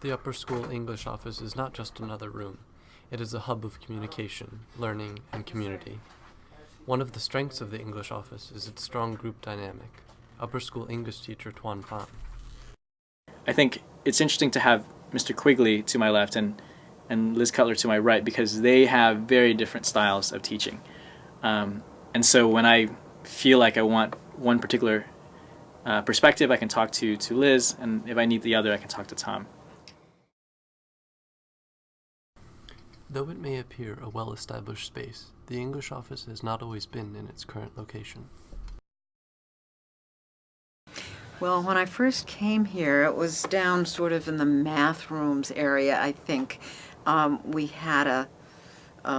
The Upper School English office is not just another room. It is a hub of communication, learning, and community. One of the strengths of the English office is its strong group dynamic. Upper School English teacher Tuan Phan. I think it's interesting to have Mr. Quigley to my left and Liz Cutler to my right because they have very different styles of teaching. And so when I feel like I want one particular perspective, I can talk to Liz, and if I need the other, I can talk to Tom. Though it may appear a well-established space, the English office has not always been in its current location. Well, when I first came here, it was down sort of in the math rooms area, I think. We had a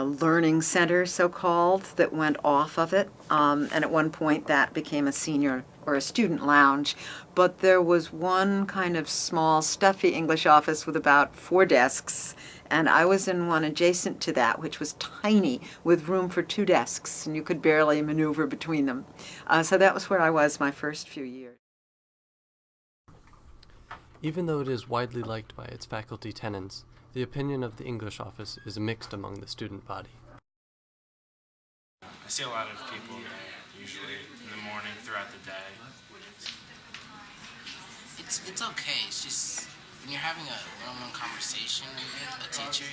learning center, so-called, that went off of it, and at one point that became a senior or a student lounge. But there was one kind of small, stuffy English office with about 4 desks, and I was in one adjacent to that, which was tiny, with room for 2 desks, and you could barely maneuver between them. So that was where I was my first few years. Even though it is widely liked by its faculty tenants, the opinion of the English office is mixed among the student body. I see a lot of people there, usually in the morning, throughout the day. It's okay. It's just when you're having a one-on-one conversation with a teacher,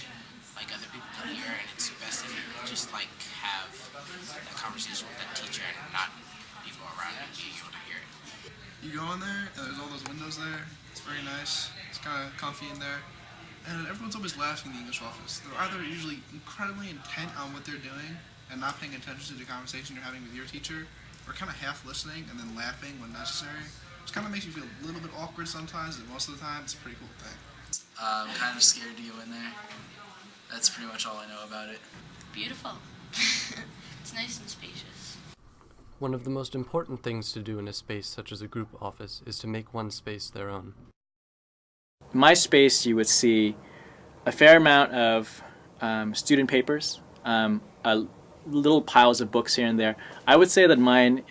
like other people can hear, and it's best if you just like have that conversation with that teacher and not people around you being able to hear it. You go in there, and there's all those windows there. It's very nice. It's kind of comfy in there. And everyone's always laughing in the English office. They're either usually incredibly intent on what they're doing and not paying attention to the conversation you're having with your teacher, or kind of half listening and then laughing when necessary. Which kind of makes you feel a little bit awkward sometimes, and most of the time it's a pretty cool thing. I'm kind of scared to go in there. That's pretty much all I know about it. Beautiful. It's nice and spacious. One of the most important things to do in a space such as a group office is to make one's space their own. In my space, you would see a fair amount of student papers, little piles of books here and there. I would say that mine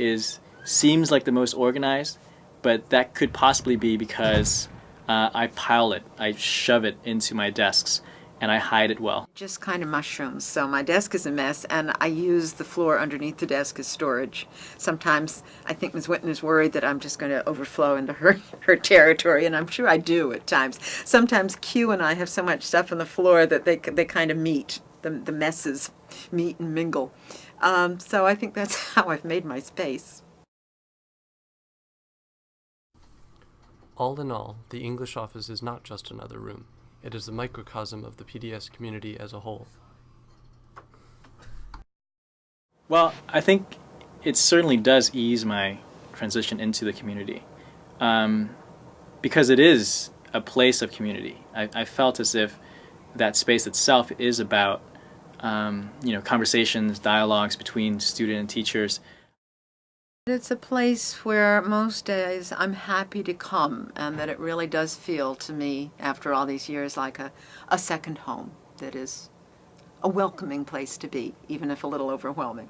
seems like the most organized, but that could possibly be because I pile it, I shove it into my desks, and I hide it well. Just kind of mushrooms. So my desk is a mess, and I use the floor underneath the desk as storage. Sometimes I think Ms. Winton is worried that I'm just going to overflow into her territory, and I'm sure I do at times. Sometimes Q and I have so much stuff on the floor that they kind of meet. The messes meet and mingle. So I think that's how I've made my space. All in all, the English office is not just another room. It is a microcosm of the PDS community as a whole. Well, I think it certainly does ease my transition into the community because it is a place of community. I felt as if that space itself is about conversations, dialogues between student and teachers. It's a place where most days I'm happy to come, and that it really does feel to me, after all these years, like a second home that is a welcoming place to be, even if a little overwhelming.